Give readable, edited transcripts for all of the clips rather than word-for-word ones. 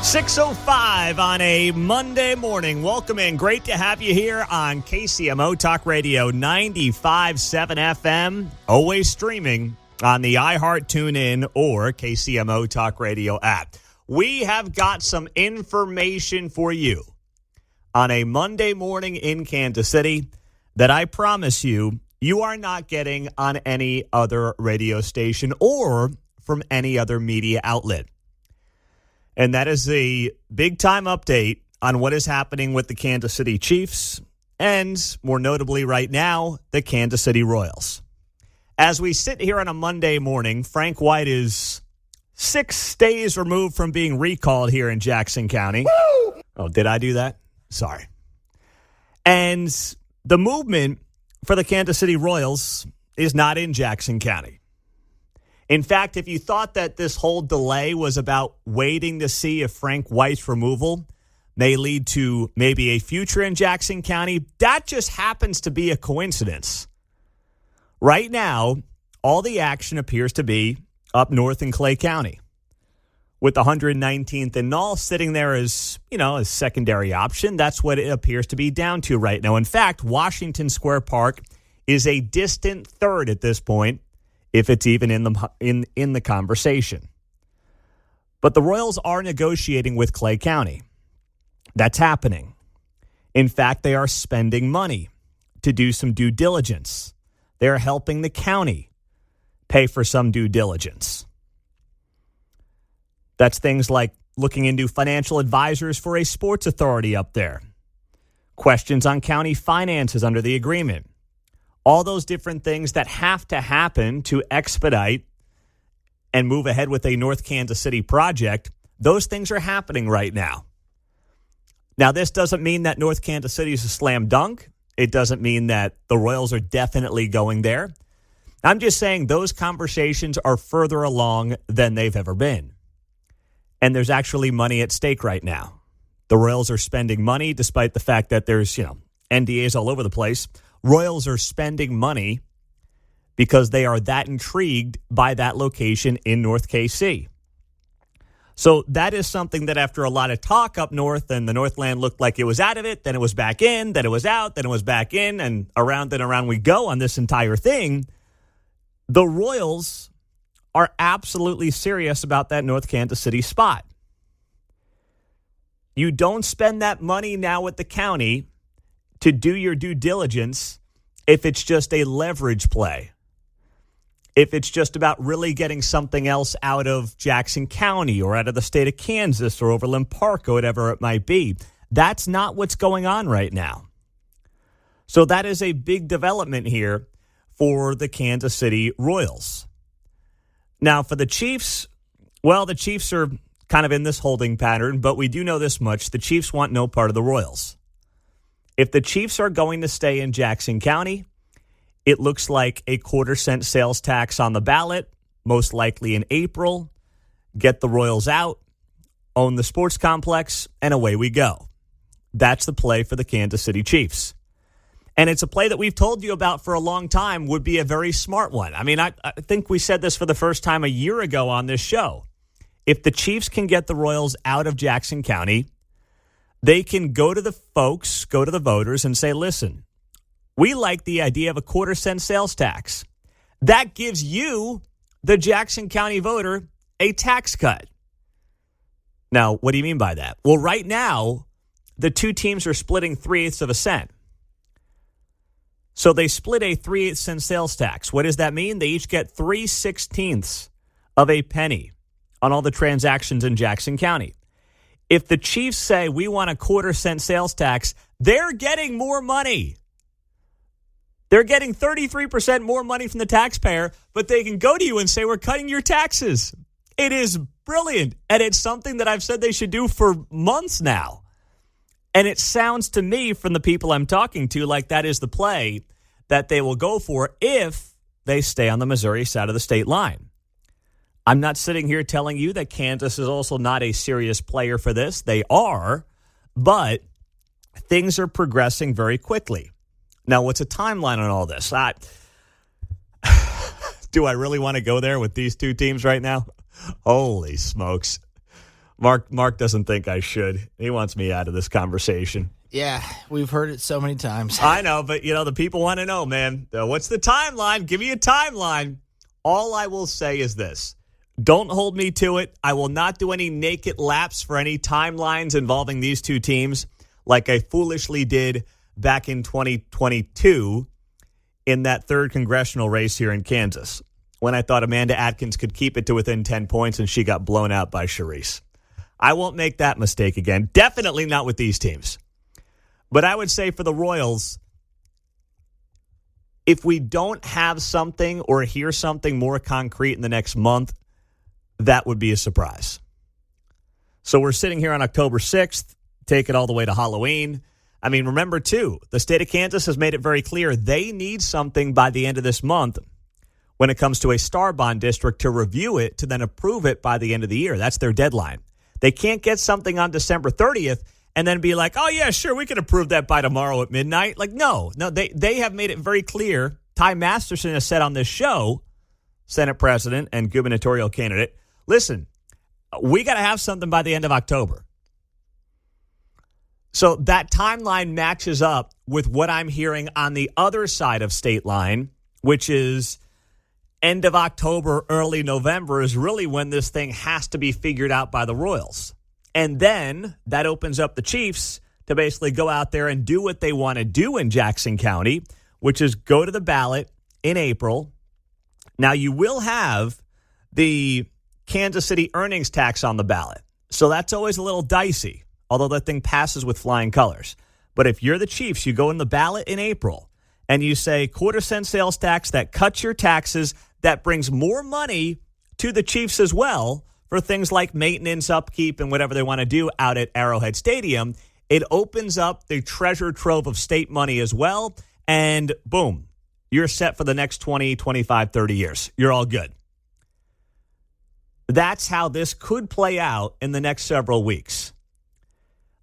6:05 on a Monday morning. Welcome in. Great to have you here on KCMO Talk Radio 95.7 FM. Always streaming on the iHeart TuneIn or KCMO Talk Radio app. We have got some information for you on a Monday morning in Kansas City that I promise you are not getting on any other radio station or from any other media outlet. And that is the big-time update on what is happening with the Kansas City Chiefs and, more notably right now, the Kansas City Royals. As we sit here on a Monday morning, Frank White is 6 days removed from being recalled here in Jackson County. Woo! Oh, did I do that? Sorry. And the movement for the Kansas City Royals is not in Jackson County. In fact, if you thought that this whole delay was about waiting to see if Frank White's removal may lead to maybe a future in Jackson County, that just happens to be a coincidence. Right now, all the action appears to be up north in Clay County, with the 119th and Null sitting there as, a secondary option. That's what it appears to be down to right now. In fact, Washington Square Park is a distant third at this point, if it's even in the conversation. But the Royals are negotiating with Clay County. That's happening. In fact, they are spending money to do some due diligence. They're helping the county pay for some due diligence. That's things like looking into financial advisors for a sports authority up there. Questions on county finances under the agreement. All those different things that have to happen to expedite and move ahead with a North Kansas City project, those things are happening right now. Now, this doesn't mean that North Kansas City is a slam dunk. It doesn't mean that the Royals are definitely going there. I'm just saying those conversations are further along than they've ever been. And there's actually money at stake right now. The Royals are spending money despite the fact that there's, NDAs all over the place. Royals are spending money because they are that intrigued by that location in North KC. So that is something that after a lot of talk up north and the Northland looked like it was out of it, then it was back in, then it was out, then it was back in, and around we go on this entire thing. The Royals are absolutely serious about that North Kansas City spot. You don't spend that money now with the county to do your due diligence if it's just a leverage play. If it's just about really getting something else out of Jackson County or out of the state of Kansas or Overland Park or whatever it might be. That's not what's going on right now. So that is a big development here for the Kansas City Royals. Now for the Chiefs, well, the Chiefs are kind of in this holding pattern, but we do know this much. The Chiefs want no part of the Royals. If the Chiefs are going to stay in Jackson County, it looks like a 1/4-cent sales tax on the ballot, most likely in April. Get the Royals out, own the sports complex, and away we go. That's the play for the Kansas City Chiefs. And it's a play that we've told you about for a long time would be a very smart one. I mean, I think we said this for the first time a year ago on this show. If the Chiefs can get the Royals out of Jackson County, they can go to the folks, go to the voters and say, listen, we like the idea of a 1/4-cent sales tax. That gives you, the Jackson County voter, a tax cut. Now, what do you mean by that? Well, right now, the two teams are splitting 3/8 of a cent. So they split a 3/8 cent sales tax. What does that mean? They each get 3/16 of a penny on all the transactions in Jackson County. If the Chiefs say we want a 1/4-cent sales tax, they're getting more money. They're getting 33% more money from the taxpayer, but they can go to you and say, we're cutting your taxes. It is brilliant. And it's something that I've said they should do for months now. And it sounds to me from the people I'm talking to like that is the play that they will go for if they stay on the Missouri side of the state line. I'm not sitting here telling you that Kansas is also not a serious player for this. They are, but things are progressing very quickly. Now, what's a timeline on all this? Do I really want to go there with these two teams right now? Holy smokes. Mark doesn't think I should. He wants me out of this conversation. Yeah, we've heard it so many times. I know, but, the people want to know, man. What's the timeline? Give me a timeline. All I will say is this. Don't hold me to it. I will not do any naked laps for any timelines involving these two teams like I foolishly did back in 2022 in that third congressional race here in Kansas when I thought Amanda Atkins could keep it to within 10 points and she got blown out by Charisse. I won't make that mistake again. Definitely not with these teams. But I would say for the Royals, if we don't have something or hear something more concrete in the next month, that would be a surprise. So we're sitting here on October 6th, take it all the way to Halloween. I mean, remember, too, the state of Kansas has made it very clear they need something by the end of this month when it comes to a star bond district to review it, to then approve it by the end of the year. That's their deadline. They can't get something on December 30th and then be like, oh, yeah, sure, we can approve that by tomorrow at midnight. Like, no, they have made it very clear. Ty Masterson has said on this show, Senate president and gubernatorial candidate, listen, we got to have something by the end of October. So that timeline matches up with what I'm hearing on the other side of state line, which is end of October, early November is really when this thing has to be figured out by the Royals. And then that opens up the Chiefs to basically go out there and do what they want to do in Jackson County, which is go to the ballot in April. Now, you will have the Kansas City earnings tax on the ballot. So that's always a little dicey, although that thing passes with flying colors. But if you're the Chiefs, you go in the ballot in April and you say quarter-cent sales tax that cuts your taxes, that brings more money to the Chiefs as well for things like maintenance, upkeep, and whatever they want to do out at Arrowhead Stadium. It opens up the treasure trove of state money as well, and boom, you're set for the next 20, 25, 30 years. You're all good. That's how this could play out in the next several weeks.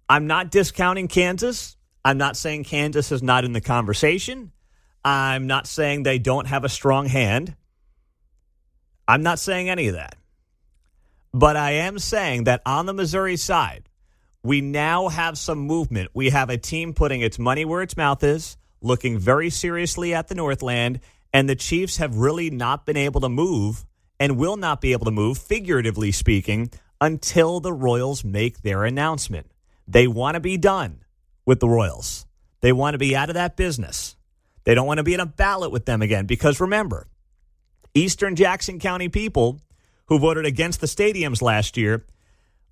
I'm not discounting Kansas. I'm not saying Kansas is not in the conversation. I'm not saying they don't have a strong hand. I'm not saying any of that. But I am saying that on the Missouri side, we now have some movement. We have a team putting its money where its mouth is, looking very seriously at the Northland, and the Chiefs have really not been able to move and will not be able to move, figuratively speaking, until the Royals make their announcement. They want to be done with the Royals. They want to be out of that business. They don't want to be in a ballot with them again because, remember, Eastern Jackson County people who voted against the stadiums last year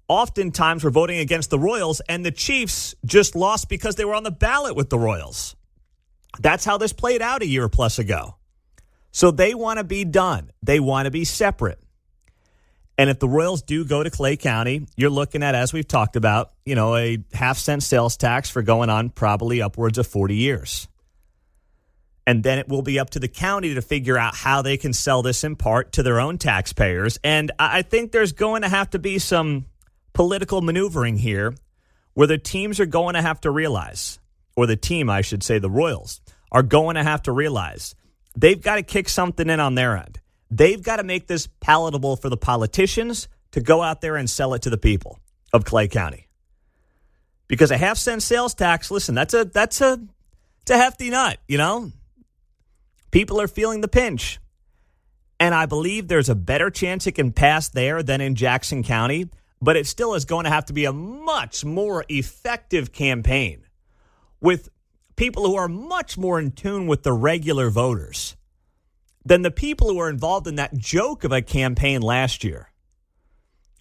oftentimes were voting against the Royals, and the Chiefs just lost because they were on the ballot with the Royals. That's how this played out a year plus ago. So they want to be done. They want to be separate. And if the Royals do go to Clay County, you're looking at, as we've talked about, a half-cent sales tax for going on probably upwards of 40 years. And then it will be up to the county to figure out how they can sell this in part to their own taxpayers. And I think there's going to have to be some political maneuvering here where the teams are going to have to realize, or the team, I should say, the Royals, are going to have to realize they've got to kick something in on their end. They've got to make this palatable for the politicians to go out there and sell it to the people of Clay County. Because a half-cent sales tax, listen, it's a hefty nut, People are feeling the pinch. And I believe there's a better chance it can pass there than in Jackson County, but it still is going to have to be a much more effective campaign with people who are much more in tune with the regular voters than the people who were involved in that joke of a campaign last year.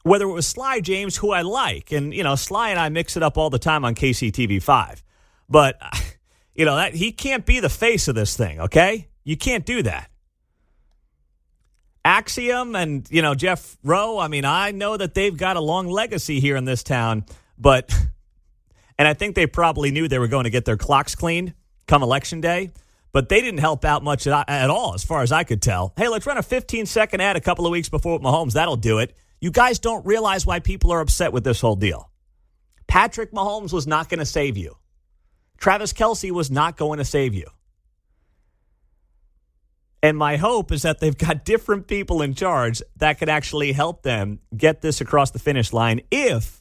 Whether it was Sly James, who I like, and, Sly and I mix it up all the time on KCTV5, but, that he can't be the face of this thing, okay? You can't do that. Axiom and, Jeff Rowe, I know that they've got a long legacy here in this town, but, and I think they probably knew they were going to get their clocks cleaned come Election Day, but they didn't help out much at all, as far as I could tell. Hey, let's run a 15-second ad a couple of weeks before with Mahomes. That'll do it. You guys don't realize why people are upset with this whole deal. Patrick Mahomes was not going to save you. Travis Kelce was not going to save you. And my hope is that they've got different people in charge that could actually help them get this across the finish line if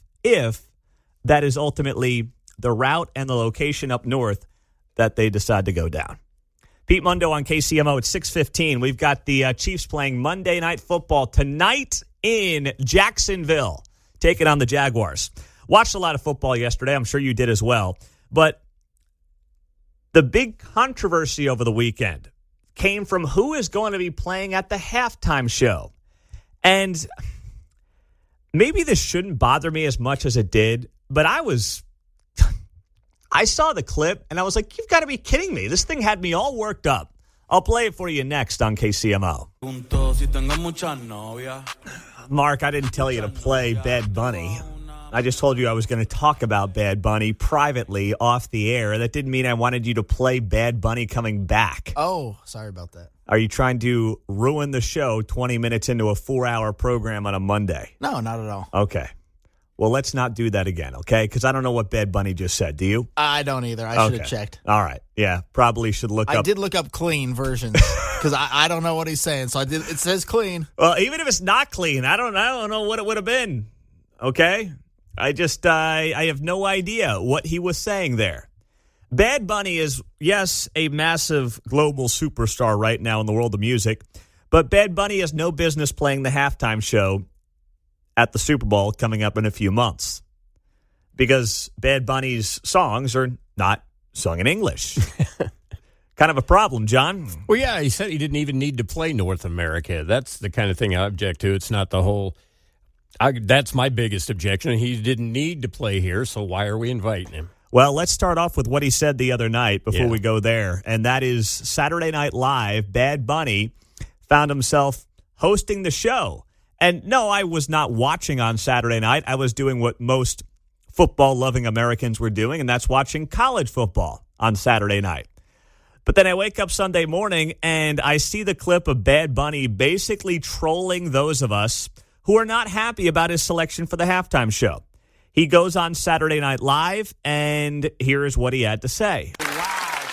that is ultimately the route and the location up north that they decide to go down. Pete Mundo on KCMO at 6:15. We've got the Chiefs playing Monday Night Football tonight in Jacksonville, taking on the Jaguars. Watched a lot of football yesterday. I'm sure you did as well. But the big controversy over the weekend came from who is going to be playing at the halftime show. And maybe this shouldn't bother me as much as it did, but I saw the clip and I was like, you've got to be kidding me. This thing had me all worked up. I'll play it for you next on KCMO. Mark, I didn't tell you to play Bad Bunny. I just told you I was going to talk about Bad Bunny privately off the air. That didn't mean I wanted you to play Bad Bunny coming back. Oh, sorry about that. Are you trying to ruin the show 20 minutes into a 4-hour program on a Monday? No, not at all. Okay. Well, let's not do that again, okay? Because I don't know what Bad Bunny just said. Do you? I don't either. I should have checked. All right. Yeah, probably should look up. I did look up clean versions because I don't know what he's saying. So I did. It says clean. Well, even if it's not clean, I don't know what it would have been, okay? I have no idea what he was saying there. Bad Bunny is, yes, a massive global superstar right now in the world of music, but Bad Bunny has no business playing the halftime show at the Super Bowl coming up in a few months because Bad Bunny's songs are not sung in English. Kind of a problem, John. Well, yeah, he said he didn't even need to play North America. That's the kind of thing I object to. It's not the whole... that's my biggest objection. He didn't need to play here, so why are we inviting him? Well, let's start off with what he said the other night before we go there, and that is Saturday Night Live. Bad Bunny found himself hosting the show. And no, I was not watching on Saturday night. I was doing what most football-loving Americans were doing, and that's watching college football on Saturday night. But then I wake up Sunday morning, and I see the clip of Bad Bunny basically trolling those of us who are not happy about his selection for the halftime show. He goes on Saturday Night Live, and here's what he had to say. Wow,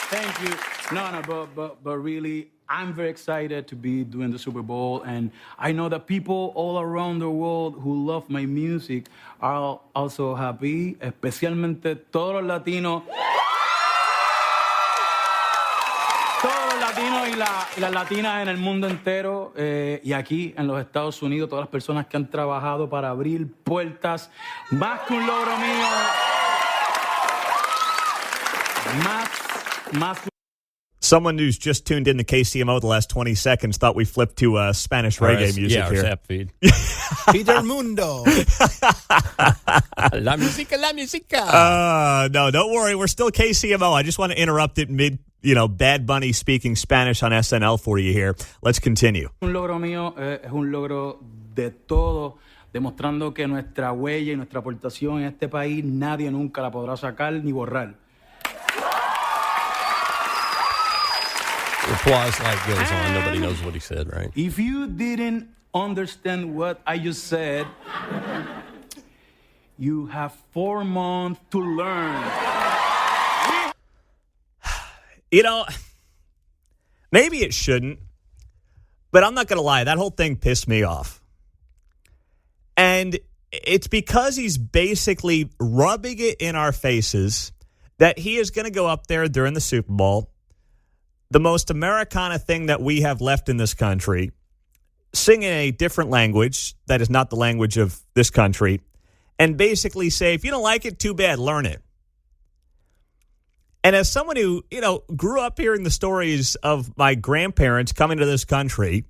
thank you. No, but really, I'm very excited to be doing the Super Bowl, and I know that people all around the world who love my music are also happy, especialmente todos los latinos. Y las latinas en el mundo entero y aquí en los Estados Unidos, todas las personas que han trabajado para abrir puertas, más que un logro mío, más. Someone who's just tuned in to KCMO the last 20 seconds thought we flipped to Spanish reggae music here. Zap feed. Peter Mundo. La música. No, don't worry. We're still KCMO. I just want to interrupt it mid, Bad Bunny speaking Spanish on SNL for you here. Let's continue. Un logro mío es un logro de todos, demostrando que nuestra huella y nuestra aportación en este país nadie nunca la podrá sacar ni borrar. Applause like goes on. Nobody knows what he said, right? If you didn't understand what I just said, you have 4 months to learn. Maybe it shouldn't, but I'm not going to lie. That whole thing pissed me off. And it's because he's basically rubbing it in our faces that he is going to go up there during the Super Bowl, the most Americana thing that we have left in this country, sing in a different language that is not the language of this country, and basically say, if you don't like it, too bad, learn it. And as someone who, grew up hearing the stories of my grandparents coming to this country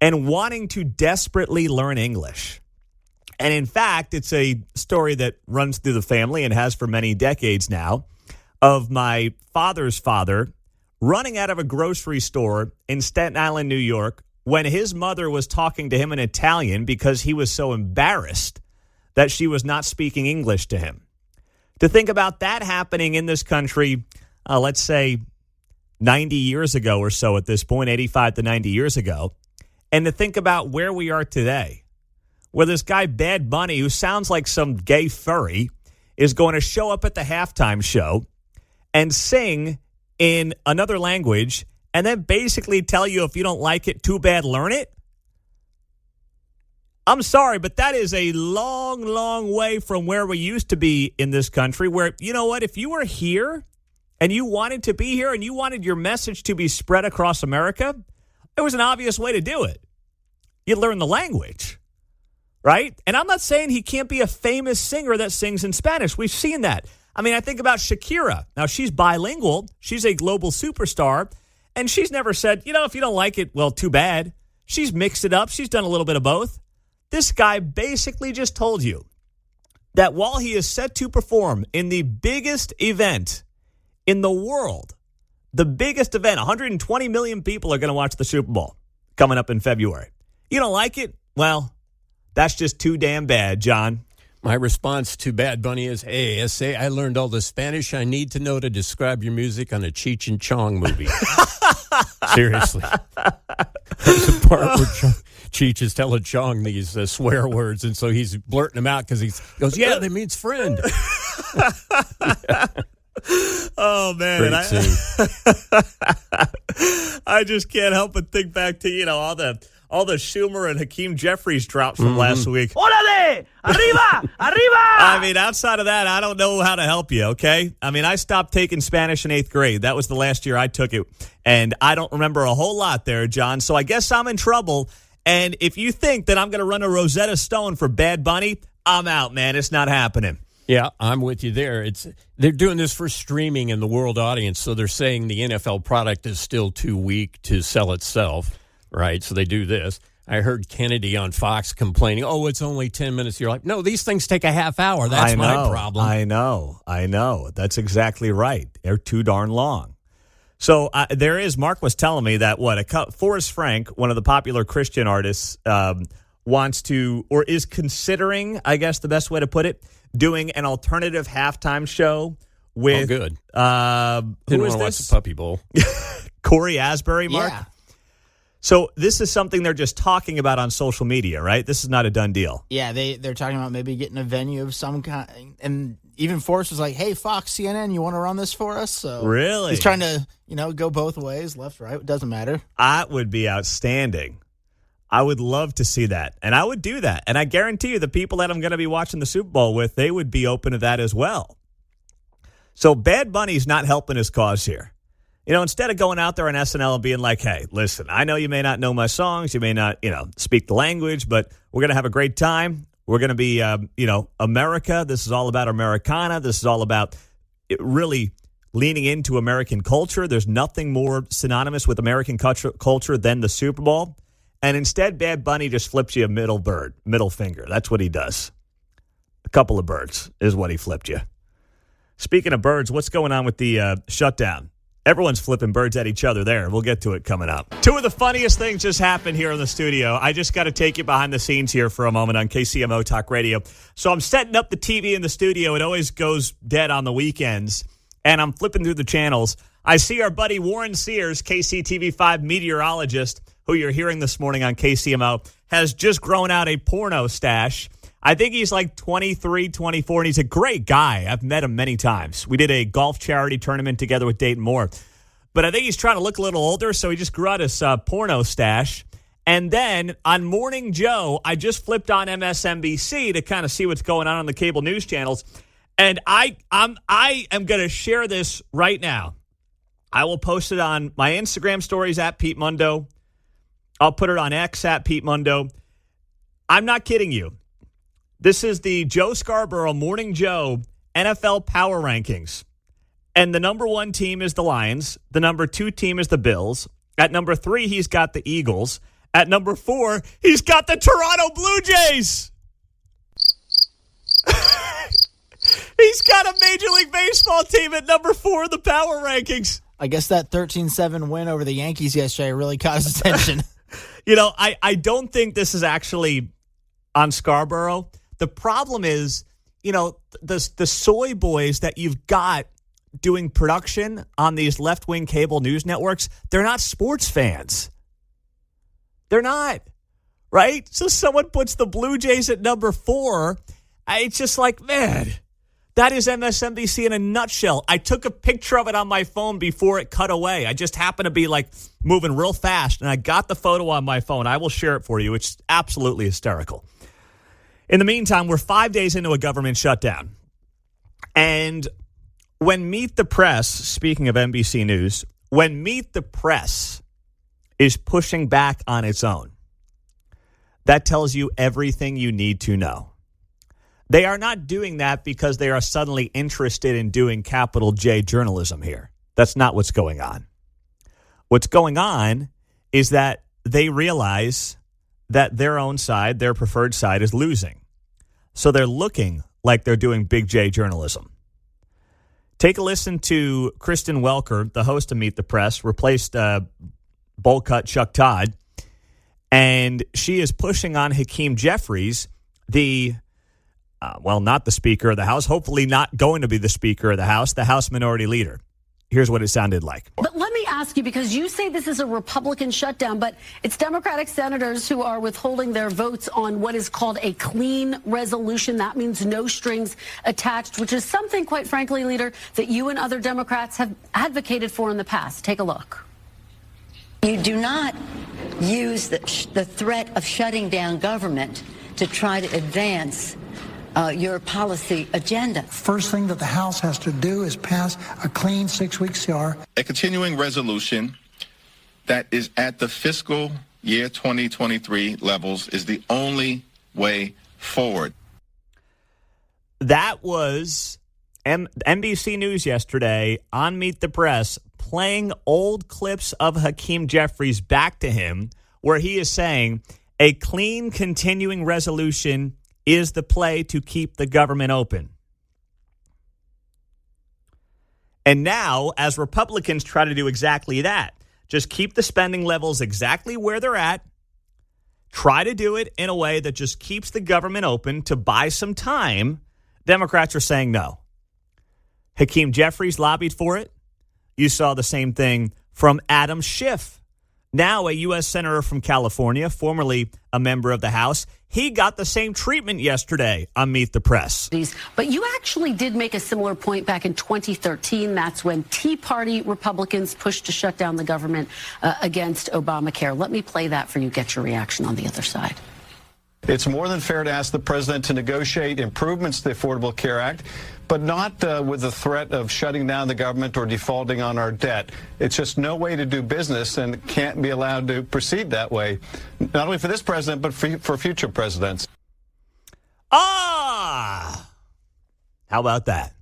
and wanting to desperately learn English, and in fact, it's a story that runs through the family and has for many decades now, of my father's father running out of a grocery store in Staten Island, New York, when his mother was talking to him in Italian because he was so embarrassed that she was not speaking English to him. To think about that happening in this country, let's say 90 years ago or so at this point, 85 to 90 years ago, and to think about where we are today, where this guy Bad Bunny, who sounds like some gay furry, is going to show up at the halftime show and sing in another language and then basically tell you if you don't like it, too bad, learn it? I'm sorry, but that is a long, long way from where we used to be in this country where, you know what, if you were here and you wanted to be here and you wanted your message to be spread across America, it was an obvious way to do it. You learn the language, right? And I'm not saying he can't be a famous singer that sings in Spanish. We've seen that. I mean, I think about Shakira. Now, she's bilingual. She's a global superstar. And she's never said, you know, if you don't like it, well, too bad. She's mixed it up. She's done a little bit of both. This guy basically just told you that while he is set to perform in the biggest event in the world, the biggest event, 120 million people are going to watch the Super Bowl coming up in February. You don't like it? Well, that's just too damn bad, John. My response to Bad Bunny is, hey, SA, I learned all the Spanish I need to know to describe your music on a Cheech and Chong movie. Seriously. There's a part where Cheech is telling Chong these swear words, and so he's blurting them out because he goes, yeah, that means friend. Yeah. Oh, man. Great scene. I just can't help but think back to, you know, all the Schumer and Hakeem Jeffries drops from last week. Órale! Arriba! Arriba! I mean, outside of that, I don't know how to help you, okay? I mean, I stopped taking Spanish in 8th grade. That was the last year I took it, and I don't remember a whole lot there, John, so I guess I'm in trouble. And if you think that I'm going to run a Rosetta Stone for Bad Bunny, I'm out, man. It's not happening. Yeah, I'm with you there. They're doing this for streaming and the world audience, so they're saying the NFL product is still too weak to sell itself, right? So they do this. I heard Kennedy on Fox complaining, oh, it's only 10 minutes. You're like, no, these things take a half hour. That's my problem. I know. That's exactly right. They're too darn long. So there is, Mark was telling me that Forrest Frank, one of the popular Christian artists, wants to, or is considering, I guess the best way to put it, doing an alternative halftime show with. Oh, good. Who is this? Watch the Puppy Bowl. Corey Asbury, Mark? Yeah. So this is something they're just talking about on social media, right? This is not a done deal. Yeah, they're talking about maybe getting a venue of some kind. And even Forrest was like, hey, Fox, CNN, you want to run this for us? So really? He's trying to, go both ways, left, right. It doesn't matter. That would be outstanding. I would love to see that. And I would do that. And I guarantee you the people that I'm going to be watching the Super Bowl with, they would be open to that as well. So Bad Bunny's not helping his cause here. Instead of going out there on SNL and being like, hey, listen, I know you may not know my songs. You may not, speak the language, but we're going to have a great time. We're going to be, America. This is all about Americana. This is all about really leaning into American culture. There's nothing more synonymous with American culture than the Super Bowl. And instead, Bad Bunny just flips you a middle finger. That's what he does. A couple of birds is what he flipped you. Speaking of birds, what's going on with the shutdown? Everyone's flipping birds at each other there. We'll get to it coming up. Two of the funniest things just happened here in the studio. I just got to take you behind the scenes here for a moment on KCMO Talk Radio. So I'm setting up the TV in the studio. It always goes dead on the weekends. And I'm flipping through the channels. I see our buddy Warren Sears, KCTV5 meteorologist, who you're hearing this morning on KCMO, has just grown out a porno stash. I think he's like 23, 24, and he's a great guy. I've met him many times. We did a golf charity tournament together with Dayton Moore. But I think he's trying to look a little older, so he just grew out his porno stash. And then on Morning Joe, I just flipped on MSNBC to kind of see what's going on the cable news channels. And I am going to share this right now. I will post it on my Instagram stories at Pete Mundo. I'll put it on X at Pete Mundo. I'm not kidding you. This is the Joe Scarborough Morning Joe NFL Power Rankings. And the number 1 team is the Lions. The number 2 team is the Bills. At number 3, he's got the Eagles. At number 4, he's got the Toronto Blue Jays. He's got a Major League Baseball team at number 4 in the Power Rankings. I guess that 13-7 win over the Yankees yesterday really caught his attention. I don't think this is actually on Scarborough. The problem is, the soy boys that you've got doing production on these left-wing cable news networks, they're not sports fans. They're not, right? So someone puts the Blue Jays at number 4. It's just like, man, That is MSNBC in a nutshell. I took a picture of it on my phone before it cut away. I just happened to be like moving real fast, and I got the photo on my phone. I will share it for you. It's absolutely hysterical. In the meantime, we're 5 days into a government shutdown. And when Meet the Press, speaking of NBC News, when Meet the Press is pushing back on its own, that tells you everything you need to know. They are not doing that because they are suddenly interested in doing capital J journalism here. That's not what's going on. What's going on is that they realize that their own side, their preferred side, is losing. So they're looking like they're doing big J journalism. Take a listen to Kristen Welker, the host of Meet the Press, replaced bowl cut Chuck Todd, and she is pushing on Hakeem Jeffries, not the Speaker of the House, hopefully not going to be the Speaker of the House Minority Leader. Here's what it sounded like. But let me ask you, because you say this is a Republican shutdown, but it's Democratic senators who are withholding their votes on what is called a clean resolution. That means no strings attached, which is something, quite frankly, Leader, that you and other Democrats have advocated for in the past. Take a look. You do not use the threat of shutting down government to try to advance your policy agenda. First thing that the House has to do is pass a clean 6-week CR. A continuing resolution that is at the fiscal year 2023 levels is the only way forward. That was NBC News yesterday on Meet the Press playing old clips of Hakeem Jeffries back to him where he is saying a clean continuing resolution is the play to keep the government open. And now, as Republicans try to do exactly that, just keep the spending levels exactly where they're at, try to do it in a way that just keeps the government open to buy some time, Democrats are saying no. Hakeem Jeffries lobbied for it. You saw the same thing from Adam Schiff, now a U.S. Senator from California, formerly a member of the House. He got the same treatment yesterday on Meet the Press. But you actually did make a similar point back in 2013. That's when Tea Party Republicans pushed to shut down the government against Obamacare. Let me play that for you, get your reaction on the other side. It's more than fair to ask the president to negotiate improvements to the Affordable Care Act, but not with the threat of shutting down the government or defaulting on our debt. It's just no way to do business and can't be allowed to proceed that way, not only for this president, but for future presidents. How about that?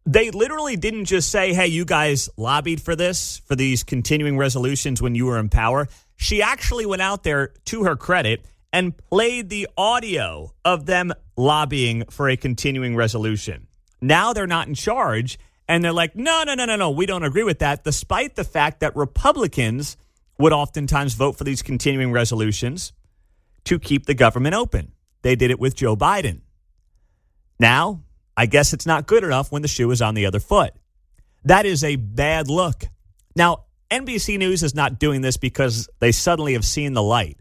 They literally didn't just say, hey, you guys lobbied for this, for these continuing resolutions when you were in power. She actually went out there, to her credit, and played the audio of them lobbying for a continuing resolution. Now they're not in charge, and they're like, no, we don't agree with that, despite the fact that Republicans would oftentimes vote for these continuing resolutions to keep the government open. They did it with Joe Biden. Now, I guess it's not good enough when the shoe is on the other foot. That is a bad look. Now, NBC News is not doing this because they suddenly have seen the light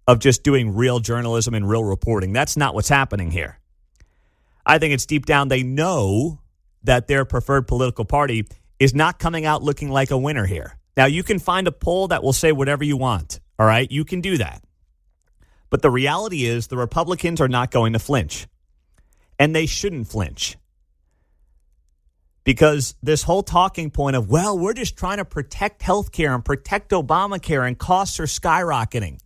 of just doing real journalism and real reporting. That's not what's happening here. I think it's deep down they know that their preferred political party is not coming out looking like a winner here. Now, you can find a poll that will say whatever you want, all right? You can do that. But the reality is the Republicans are not going to flinch. And they shouldn't flinch. Because this whole talking point of, well, we're just trying to protect health care and protect Obamacare and costs are skyrocketing.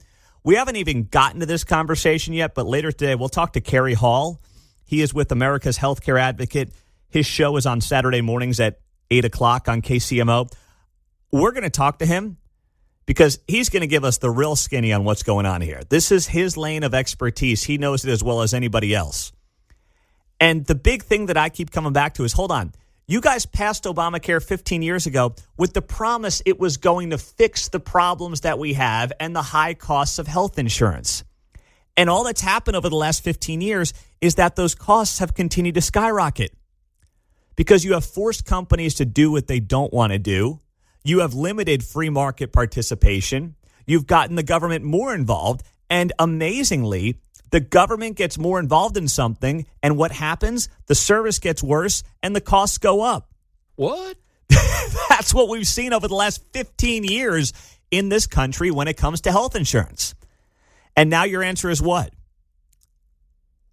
We haven't even gotten to this conversation yet, but later today we'll talk to Kerry Hall. He is with America's Healthcare Advocate. His show is on Saturday mornings at 8 o'clock on KCMO. We're going to talk to him because he's going to give us the real skinny on what's going on here. This is his lane of expertise. He knows it as well as anybody else. And the big thing that I keep coming back to is, hold on, you guys passed Obamacare 15 years ago with the promise it was going to fix the problems that we have and the high costs of health insurance. And all that's happened over the last 15 years is that those costs have continued to skyrocket because you have forced companies to do what they don't want to do. You have limited free market participation. You've gotten the government more involved. And amazingly, The government gets more involved in something, and what happens? The service gets worse, and the costs go up. What? That's what we've seen over the last 15 years in this country when it comes to health insurance. And now your answer is what?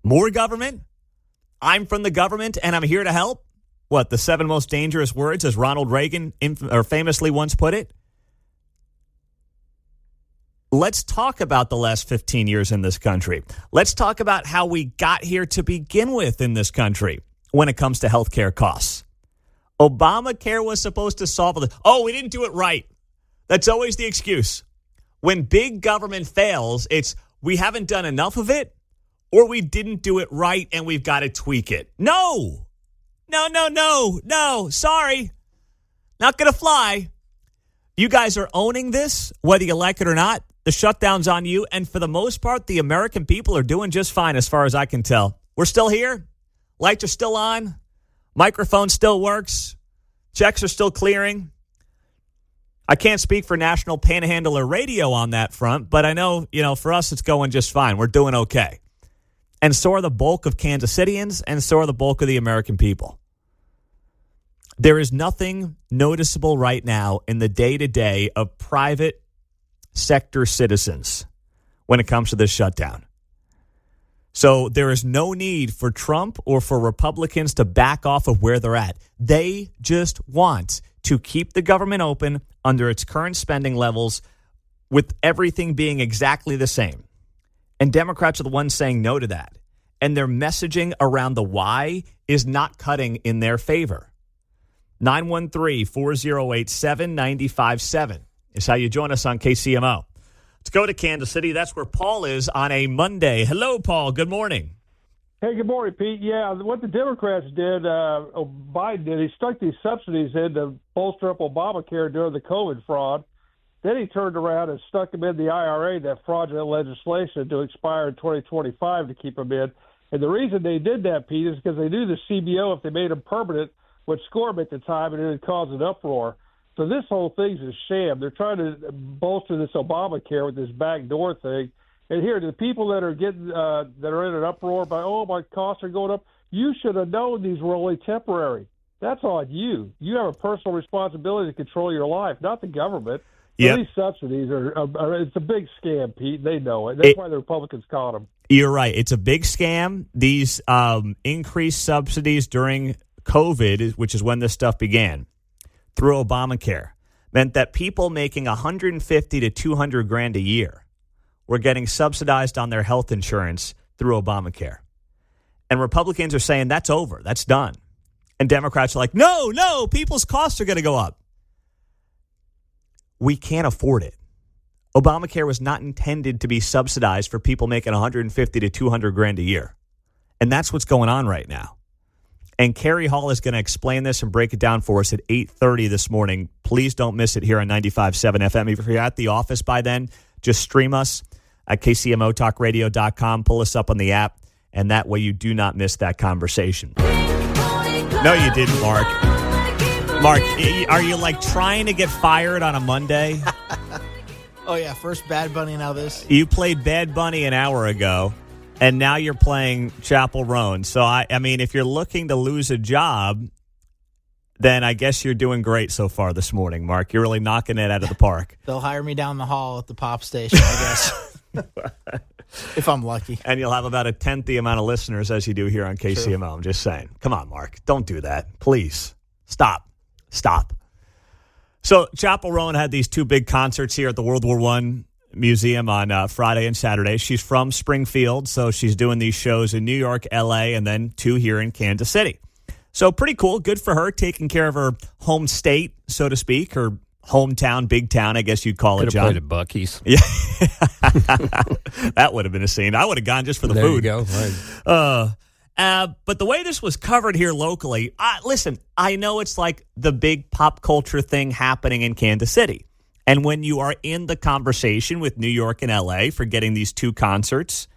More government? I'm from the government, and I'm here to help? What, the 7 most dangerous words, as Ronald Reagan famously once put it? Let's talk about the last 15 years in this country. Let's talk about how we got here to begin with in this country when it comes to health care costs. Obamacare was supposed to solve it. Oh, we didn't do it right. That's always the excuse. When big government fails, it's we haven't done enough of it, or we didn't do it right and we've got to tweak it. No. Sorry. Not going to fly. You guys are owning this, whether you like it or not. The shutdown's on you. And for the most part, the American people are doing just fine as far as I can tell. We're still here. Lights are still on. Microphone still works. Checks are still clearing. I can't speak for National Panhandler Radio on that front, but I know, for us, it's going just fine. We're doing okay. And so are the bulk of Kansas Cityans, and so are the bulk of the American people. There is nothing noticeable right now in the day-to-day of private sector citizens when it comes to this shutdown. So there is no need for Trump or for Republicans to back off of where they're at. They just want to keep the government open under its current spending levels with everything being exactly the same. And Democrats are the ones saying no to that. And their messaging around the why is not cutting in their favor. 913-408-7957 is how you join us on KCMO. Let's go to Kansas City. That's where Paul is on a Monday. Hello, Paul. Good morning. Hey, good morning, Pete. Yeah, what the Democrats did, Biden did, he stuck these subsidies in to bolster up Obamacare during the COVID fraud. Then he turned around and stuck them in the IRA, that fraudulent legislation, to expire in 2025 to keep them in. And the reason they did that, Pete, is because they knew the CBO, if they made them permanent, would score them at the time, and it would cause an uproar. So this whole thing's a sham. They're trying to bolster this Obamacare with this backdoor thing. And here, the people that are getting that are in an uproar by, my costs are going up, you should have known these were only temporary. That's on you. You have a personal responsibility to control your life, not the government. Yep. These subsidies it's a big scam, Pete. They know it. That's why the Republicans caught them. You're right. It's a big scam. These increased subsidies during COVID, which is when this stuff began, through Obamacare, meant that people making $150,000 to $200,000 a year were getting subsidized on their health insurance through Obamacare. And Republicans are saying that's over. That's done. And Democrats are like, no, people's costs are going to go up. We can't afford it. Obamacare was not intended to be subsidized for people making $150,000 to $200,000 a year. And that's what's going on right now. And Carrie Hall is going to explain this and break it down for us at 8:30 this morning. Please don't miss it here on 95.7 FM. If you're at the office by then, just stream us at kcmotalkradio.com. Pull us up on the app, and that way you do not miss that conversation. No, you didn't, Mark. Mark, are you trying to get fired on a Monday? Oh, yeah. First Bad Bunny, now this. You played Bad Bunny an hour ago. And now you're playing Chapel Roan. So, I mean, if you're looking to lose a job, then I guess you're doing great so far this morning, Mark. You're really knocking it out of the park. They'll hire me down the hall at the pop station, I guess, if I'm lucky. And you'll have about a tenth the amount of listeners as you do here on KCMO. True. I'm just saying. Come on, Mark. Don't do that. Please. Stop. So, Chapel Roan had these 2 big concerts here at the World War I Museum on Friday and Saturday. She's from Springfield, so she's doing these shows in New York, L.A., and then 2 here in Kansas City. So pretty cool. Good for her, taking care of her home state, so to speak, her hometown, big town, I guess you'd call it, John. Could have played at Buc-ee's. Yeah. That would have been a scene. I would have gone just for the food. There you go. Right. But the way this was covered here locally, listen, I know it's like the big pop culture thing happening in Kansas City. And when you are in the conversation with New York and L.A. for getting these 2 concerts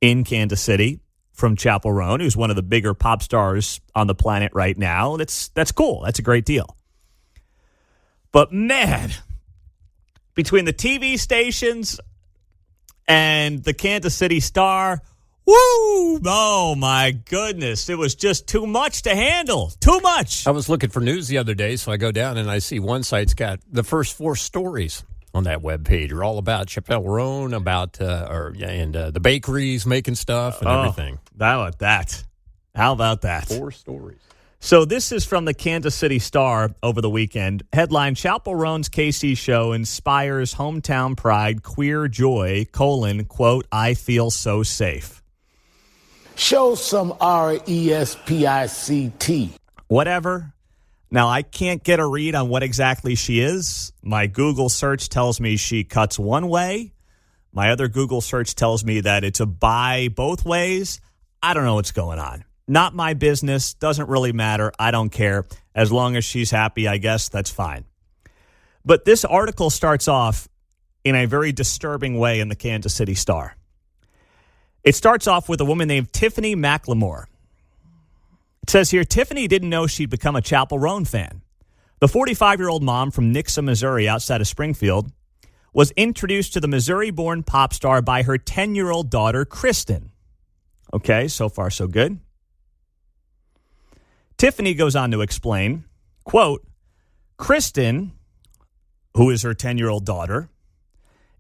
in Kansas City from Chapel Roan, who's one of the bigger pop stars on the planet right now, that's cool. That's a great deal. But, man, between the TV stations and the Kansas City Star, Woo! Oh, my goodness. It was just too much to handle. Too much. I was looking for news the other day, so I go down and I see one site's got the first 4 stories on that webpage are all about Chappelle Roan, about the bakeries making stuff and everything. How about that? How about that? 4 stories. So this is from the Kansas City Star over the weekend. Headline, Chappelle Roan's KC show inspires hometown pride, queer joy, quote, I feel so safe. Show some RESPICT. Whatever. Now, I can't get a read on what exactly she is. My Google search tells me she cuts one way. My other Google search tells me that it's a buy both ways. I don't know what's going on. Not my business. Doesn't really matter. I don't care. As long as she's happy, I guess that's fine. But this article starts off in a very disturbing way in the Kansas City Star. It starts off with a woman named Tiffany McLemore. It says here, Tiffany didn't know she'd become a Chappelle Roan fan. The 45-year-old mom from Nixa, Missouri, outside of Springfield, was introduced to the Missouri-born pop star by her 10-year-old daughter, Kristen. Okay, so far so good. Tiffany goes on to explain, quote, Kristen, who is her 10-year-old daughter,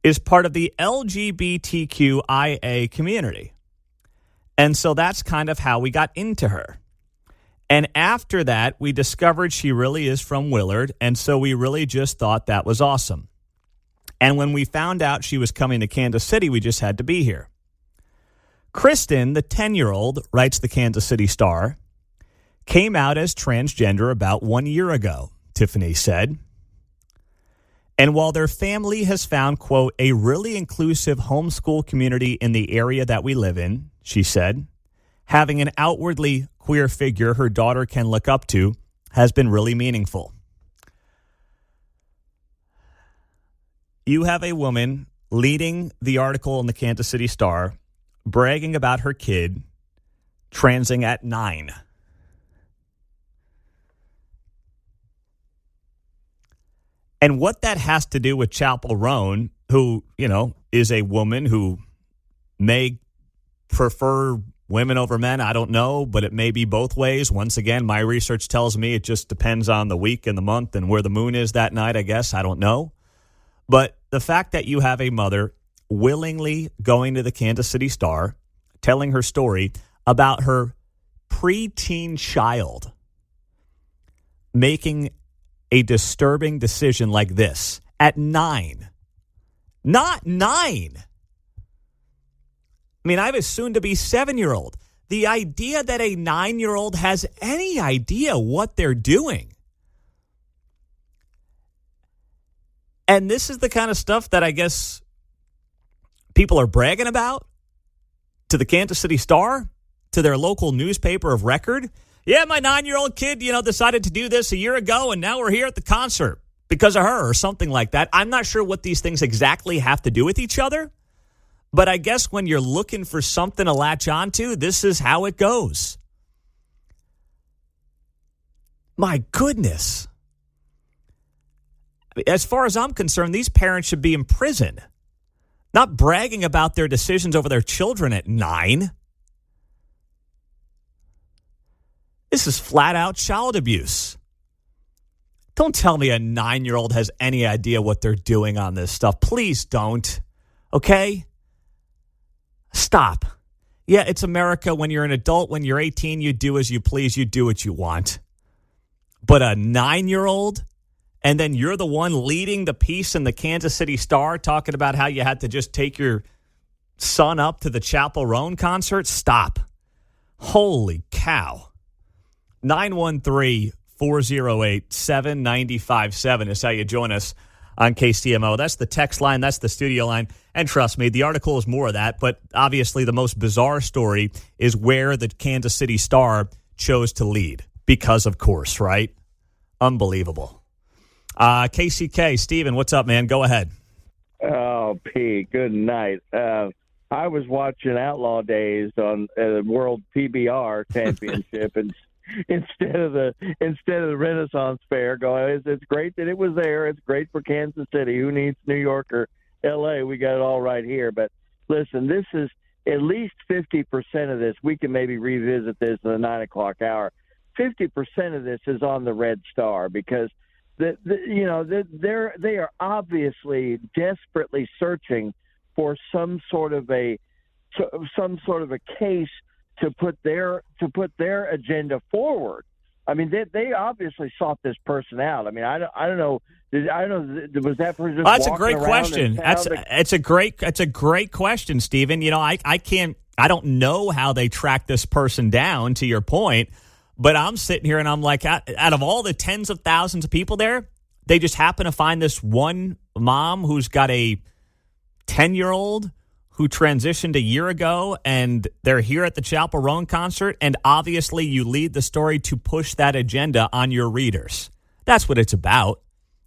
is part of the LGBTQIA community. And so that's kind of how we got into her. And after that, we discovered she really is from Willard, and so we really just thought that was awesome. And when we found out she was coming to Kansas City, we just had to be here. Kristen, the 10-year-old, writes the Kansas City Star, came out as transgender about 1 year ago, Tiffany said. And while their family has found, quote, a really inclusive homeschool community in the area that we live in, she said, having an outwardly queer figure her daughter can look up to has been really meaningful. You have a woman leading the article in the Kansas City Star, bragging about her kid transing at 9. And what that has to do with Chappelle Roan, who, is a woman who may prefer women over men, I don't know, but it may be both ways. Once again, my research tells me it just depends on the week and the month and where the moon is that night, I guess. I don't know. But the fact that you have a mother willingly going to the Kansas City Star, telling her story about her preteen child making a disturbing decision like this at 9. Not 9. I mean, I have a soon-to-be 7-year-old. The idea that a 9-year-old has any idea what they're doing. And this is the kind of stuff that I guess people are bragging about to the Kansas City Star, to their local newspaper of record. Yeah, my 9-year-old kid, decided to do this a year ago, and now we're here at the concert because of her or something like that. I'm not sure what these things exactly have to do with each other, but I guess when you're looking for something to latch onto, this is how it goes. My goodness. As far as I'm concerned, these parents should be in prison, not bragging about their decisions over their children at 9. This is flat-out child abuse. Don't tell me a 9-year-old has any idea what they're doing on this stuff. Please don't. Okay? Stop. Yeah, it's America. When you're an adult, when you're 18, you do as you please. You do what you want. But a 9-year-old, and then you're the one leading the piece in the Kansas City Star talking about how you had to just take your son up to the Chappelle Roan concert? Stop. Holy cow. 913-408-7957 is how you join us on KCMO. That's the text line. That's the studio line. And trust me, the article is more of that. But obviously the most bizarre story is where the Kansas City Star chose to lead. Because, of course, right? Unbelievable. KCK, Steven, what's up, man? Go ahead. Oh, Pete, good night. I was watching Outlaw Days on the World PBR Championship and instead of the Renaissance Fair. Going, it's great that it was there. It's great for Kansas City. Who needs New York or L.A.? We got it all right here. But listen, this is at least 50% of this, we can maybe revisit this in the 9 o'clock hour. 50% of this is on the Red Star because they are obviously desperately searching for some sort of a case to put their agenda forward. I mean, they obviously sought this person out. I mean, I don't know. Was that person just that's a walking great around question. It's a great question, Stephen. You know, I don't know how they track this person down, to your point, but I'm sitting here and I'm like, out of all the tens of thousands of people there, they just happen to find this one mom who's got a 10-year-old who transitioned a year ago, and they're here at the Chapel Roan concert, and obviously you lead the story to push that agenda on your readers. That's what it's about.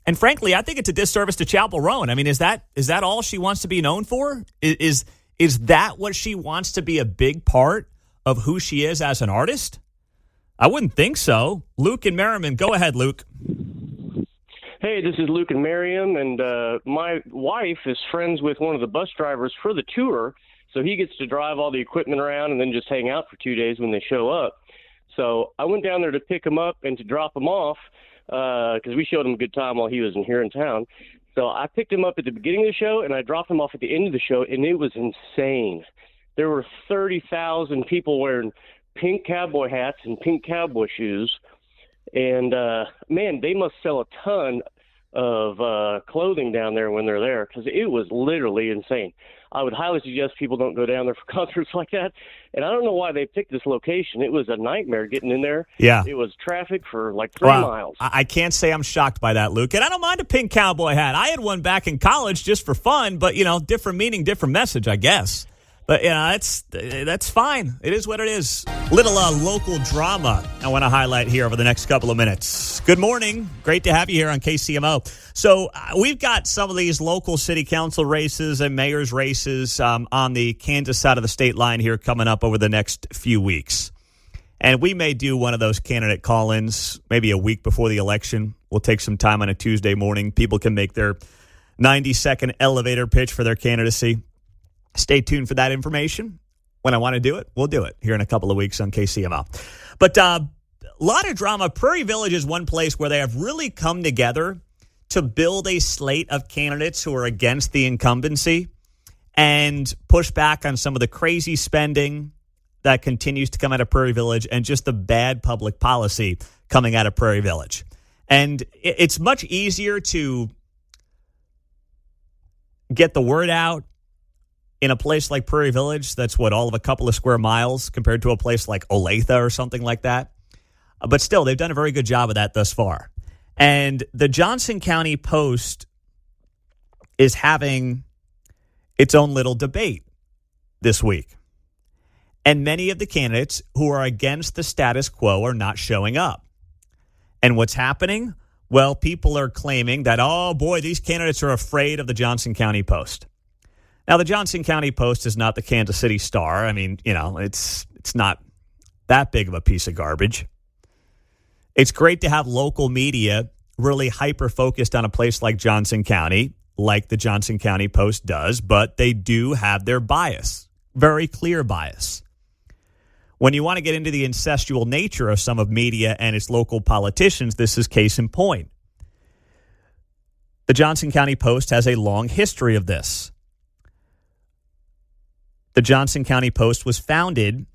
And frankly, I think it's a disservice to Chapel Roan. I mean, is that all she wants to be known for? Is that what she wants to be a big part of who she is as an artist? I wouldn't think so. Luke and Merriman, go ahead, Luke. Hey, this is Luke and Miriam, and my wife is friends with one of the bus drivers for the tour, so he gets to drive all the equipment around and then just hang out for 2 days when they show up. So I went down there to pick him up and to drop him off because we showed him a good time while he was here in town. So I picked him up at the beginning of the show, and I dropped him off at the end of the show, and it was insane. There were 30,000 people wearing pink cowboy hats and pink cowboy shoes. And, man, they must sell a ton of clothing down there when they're there because it was literally insane. I would highly suggest people don't go down there for concerts like that. And I don't know why they picked this location. It was a nightmare getting in there. Yeah. It was traffic for like 3 miles. I can't say I'm shocked by that, Luke. And I don't mind a pink cowboy hat. I had one back in college just for fun, but, different meaning, different message, I guess. But, that's fine. It is what it is. Little local drama I want to highlight here over the next couple of minutes. Good morning. Great to have you here on KCMO. So we've got some of these local city council races and mayor's races on the Kansas side of the state line here coming up over the next few weeks. And we may do one of those candidate call-ins maybe a week before the election. We'll take some time on a Tuesday morning. People can make their 90-second elevator pitch for their candidacy. Stay tuned for that information. When I want to do it, we'll do it here in a couple of weeks on KCMO. But a lot of drama. Prairie Village is one place where they have really come together to build a slate of candidates who are against the incumbency and push back on some of the crazy spending that continues to come out of Prairie Village and just the bad public policy coming out of Prairie Village. And it's much easier to get the word out in a place like Prairie Village, that's all of a couple of square miles compared to a place like Olathe or something like that. But still, they've done a very good job of that thus far. And the Johnson County Post is having its own little debate this week. And many of the candidates who are against the status quo are not showing up. And what's happening? Well, people are claiming that, oh boy, these candidates are afraid of the Johnson County Post. Now, the Johnson County Post is not the Kansas City Star. I mean, it's not that big of a piece of garbage. It's great to have local media really hyper-focused on a place like Johnson County, like the Johnson County Post does, but they do have their bias, very clear bias. When you want to get into the incestual nature of some of media and its local politicians, this is case in point. The Johnson County Post has a long history of this. The Johnson County Post was founded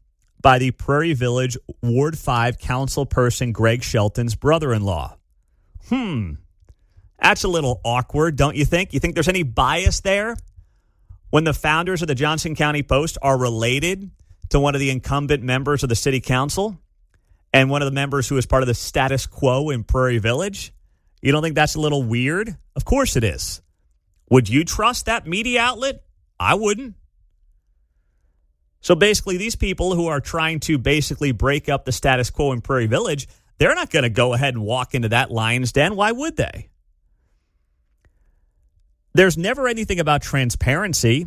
by the Prairie Village Ward 5 councilperson Greg Shelton's brother-in-law. That's a little awkward, don't you think? You think there's any bias there when the founders of the Johnson County Post are related to one of the incumbent members of the city council and one of the members who is part of the status quo in Prairie Village? You don't think that's a little weird? Of course it is. Would you trust that media outlet? I wouldn't. So basically, these people who are trying to basically break up the status quo in Prairie Village, they're not going to go ahead and walk into that lion's den. Why would they? There's never anything about transparency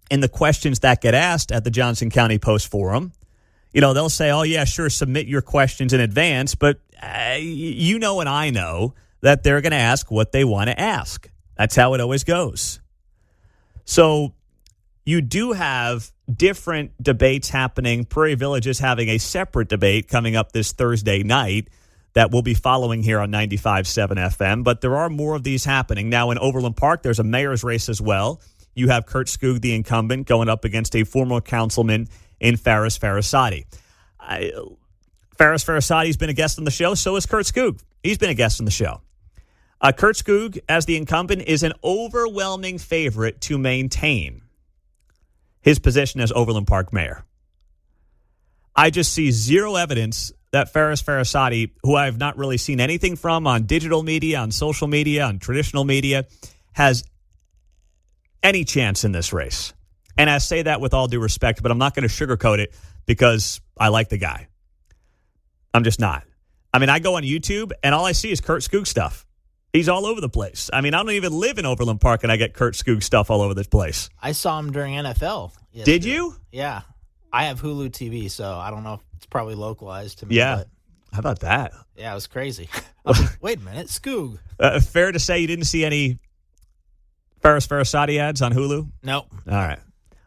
in the questions that get asked at the Johnson County Post Forum. They'll say, oh, yeah, sure, submit your questions in advance. But and I know that they're going to ask what they want to ask. That's how it always goes. So you do have different debates happening. Prairie Village is having a separate debate coming up this Thursday night that we'll be following here on 95.7 FM. But there are more of these happening. Now in Overland Park, there's a mayor's race as well. You have Kurt Skoog, the incumbent, going up against a former councilman in Faris Farasati. Faris Farasati's been a guest on the show. So is Kurt Skoog. He's been a guest on the show. Kurt Skoog, as the incumbent, is an overwhelming favorite to maintain his position as Overland Park mayor. I just see zero evidence that Faris Farasati, who I have not really seen anything from on digital media, on social media, on traditional media, has any chance in this race. And I say that with all due respect, but I'm not going to sugarcoat it because I like the guy. I'm just not. I mean, I go on YouTube and all I see is Kurt Skoog stuff. He's all over the place. I mean, I don't even live in Overland Park and I get Kurt Skoog stuff all over the place. I saw him during NFL. Yesterday. Did you? Yeah. I have Hulu TV, so I don't know if it's probably localized to me. Yeah. But how about that? yeah, it was crazy. I was like, wait a minute, Skoog. Fair to say you didn't see any Faris Farasati ads on Hulu? Nope. All right.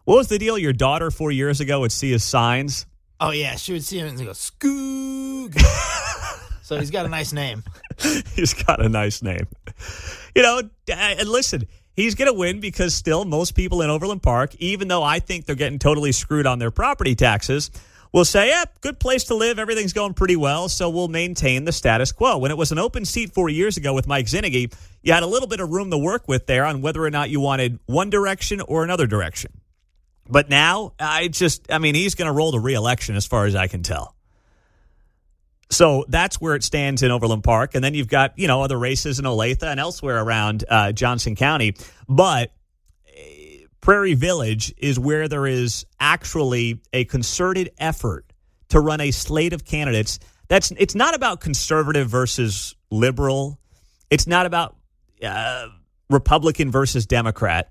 What was the deal? Your daughter 4 years ago would see his signs? Oh, yeah. She would see him and go, Skoog. So he's got a nice name. He's got a nice name. You know, and listen, he's going to win because still most people in Overland Park, even though I think they're getting totally screwed on their property taxes, will say, yeah, good place to live. Everything's going pretty well, so we'll maintain the status quo. When it was an open seat 4 years ago with Mike Zinnigy, you had a little bit of room to work with there on whether or not you wanted one direction or another direction. But now, he's going to roll to re-election as far as I can tell. So that's where it stands in Overland Park. And then you've got, other races in Olathe and elsewhere around Johnson County. But Prairie Village is where there is actually a concerted effort to run a slate of candidates. It's not about conservative versus liberal. It's not about Republican versus Democrat.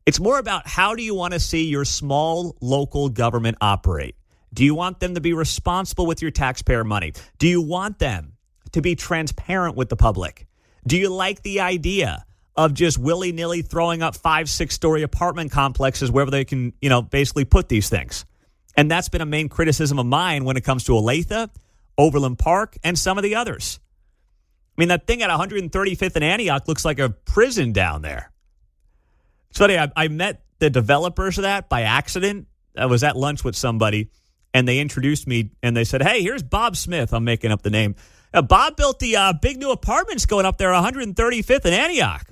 It's more about how do you want to see your small local government operate? Do you want them to be responsible with your taxpayer money? Do you want them to be transparent with the public? Do you like the idea of just willy-nilly throwing up 5-6-story apartment complexes wherever they can, basically put these things? And that's been a main criticism of mine when it comes to Olathe, Overland Park, and some of the others. I mean, that thing at 135th and Antioch looks like a prison down there. It's funny, I met the developers of that by accident. I was at lunch with somebody, and they introduced me, and they said, hey, here's Bob Smith. I'm making up the name. Bob built the big new apartments going up there, 135th and Antioch.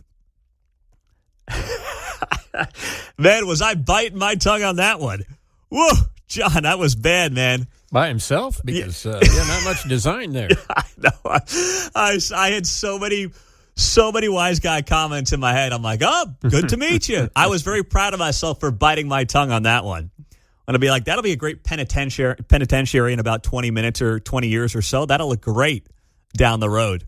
Man, was I biting my tongue on that one. Whoa, John, that was bad, man. By himself? Because, not much design there. I know. I had so many wise guy comments in my head. I'm like, oh, good to meet you. I was very proud of myself for biting my tongue on that one. I'm going to be like, that'll be a great penitentiary in about 20 minutes or 20 years or so. That'll look great down the road.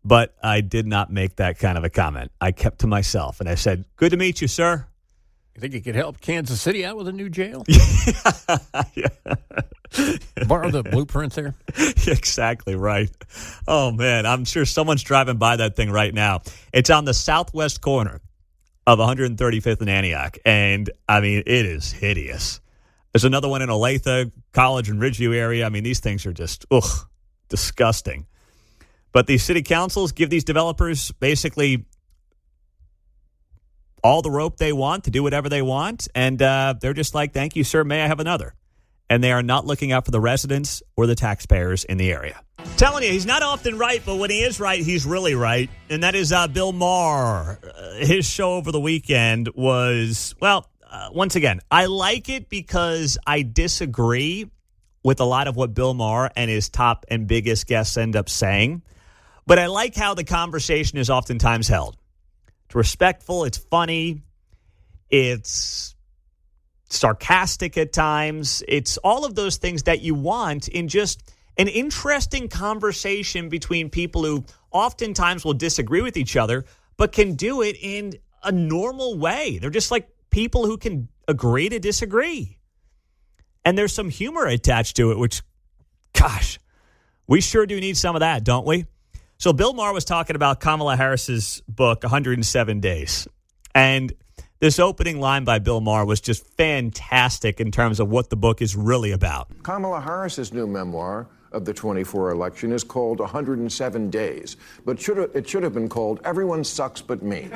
But I did not make that kind of a comment. I kept to myself, and I said, good to meet you, sir. You think you could help Kansas City out with a new jail? Yeah. Borrow the blueprint there? Exactly right. Oh, man, I'm sure someone's driving by that thing right now. It's on the southwest corner of 135th and Antioch, and, I mean, it is hideous. There's another one in Olathe, College and Ridgeview area. I mean, these things are just, disgusting. But these city councils give these developers basically all the rope they want to do whatever they want. And they're just like, thank you, sir. May I have another? And they are not looking out for the residents or the taxpayers in the area. Telling you, he's not often right, but when he is right, he's really right. And that is Bill Maher. His show over the weekend was, once again, I like it because I disagree with a lot of what Bill Maher and his top and biggest guests end up saying. But I like how the conversation is oftentimes held. It's respectful. It's funny. It's sarcastic at times. It's all of those things that you want in just an interesting conversation between people who oftentimes will disagree with each other, but can do it in a normal way. They're just like people who can agree to disagree. And there's some humor attached to it, which, gosh, we sure do need some of that, don't we? So Bill Maher was talking about Kamala Harris's book, 107 Days. And This opening line by Bill Maher was just fantastic in terms of what the book is really about. Kamala Harris's new memoir of the 24 election is called 107 Days, but it should have been called Everyone Sucks But Me.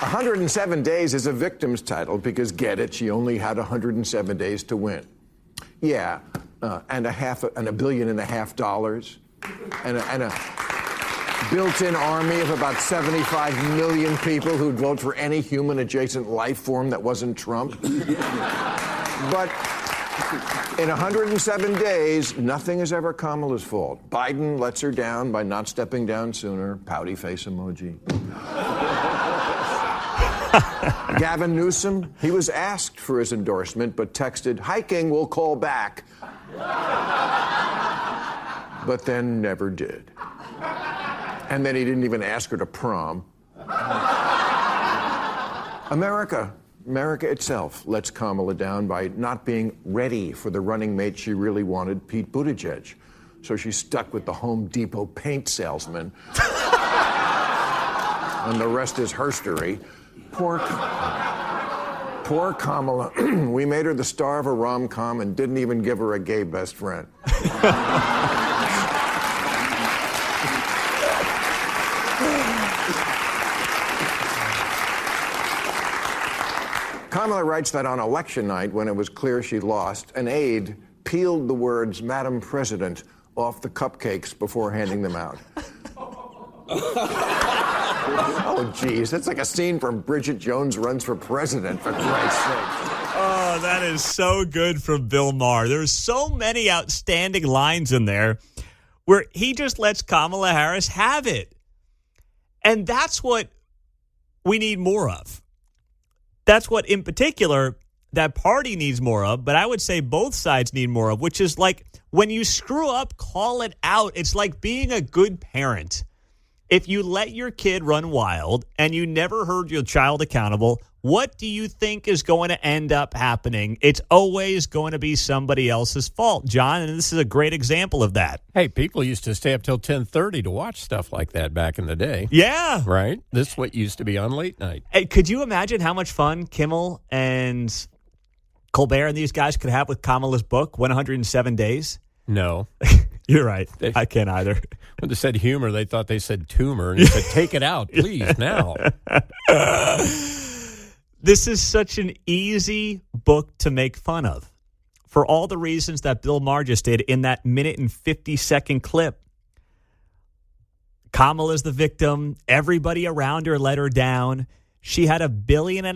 107 Days is a victim's title because, get it, she only had 107 days to win. Yeah, and $1.5 billion and a built-in army of about 75 million people who'd vote for any human-adjacent life form that wasn't Trump. But in 107 days, nothing is ever Kamala's fault. Biden lets her down by not stepping down sooner. Pouty face emoji. Gavin Newsom, he was asked for his endorsement, but texted, "Hiking, we'll call back." But then never did. And then he didn't even ask her to prom. America itself lets Kamala down by not being ready for the running mate she really wanted, Pete Buttigieg. So she's stuck with the Home Depot paint salesman. And the rest is herstory. Poor Kamala. We made her the star of a rom-com and didn't even give her a gay best friend. Kamala writes that on election night, when it was clear she lost, an aide peeled the words "Madam President" off the cupcakes before handing them out. Oh, geez, that's like a scene from Bridget Jones Runs for President, for Christ's sake. Oh, that is so good from Bill Maher. There's so many outstanding lines in there where he just lets Kamala Harris have it. And that's what we need more of. That's what, in particular, that party needs more of, but I would say both sides need more of, which is like when you screw up, call it out. It's like being a good parent. If you let your kid run wild and you never hold your child accountable, what do you think is going to end up happening? It's always going to be somebody else's fault, John, and this is a great example of that. Hey, people used to stay up till 10:30 to watch stuff like that back in the day. Yeah. Right? This is what used to be on late night. Hey, could you imagine how much fun Kimmel and Colbert and these guys could have with Kamala's book, 107 Days? No. You're right. I can't either. When they said humor, they thought they said tumor. And he said, take it out, please, now. This is such an easy book to make fun of for all the reasons that Bill Maher just did in that minute and 50-second clip. Kamala's the victim. Everybody around her let her down. She had $1.5 billion.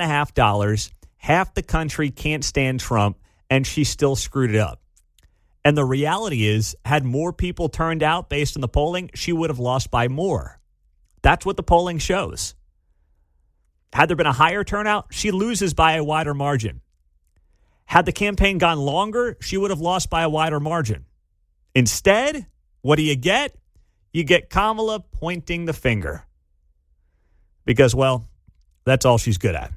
Half the country can't stand Trump, and she still screwed it up. And the reality is, had more people turned out based on the polling, she would have lost by more. That's what the polling shows. Had there been a higher turnout, she loses by a wider margin. Had the campaign gone longer, she would have lost by a wider margin. Instead, what do you get? You get Kamala pointing the finger. Because, well, that's all she's good at.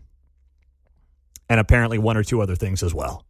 And apparently one or two other things as well.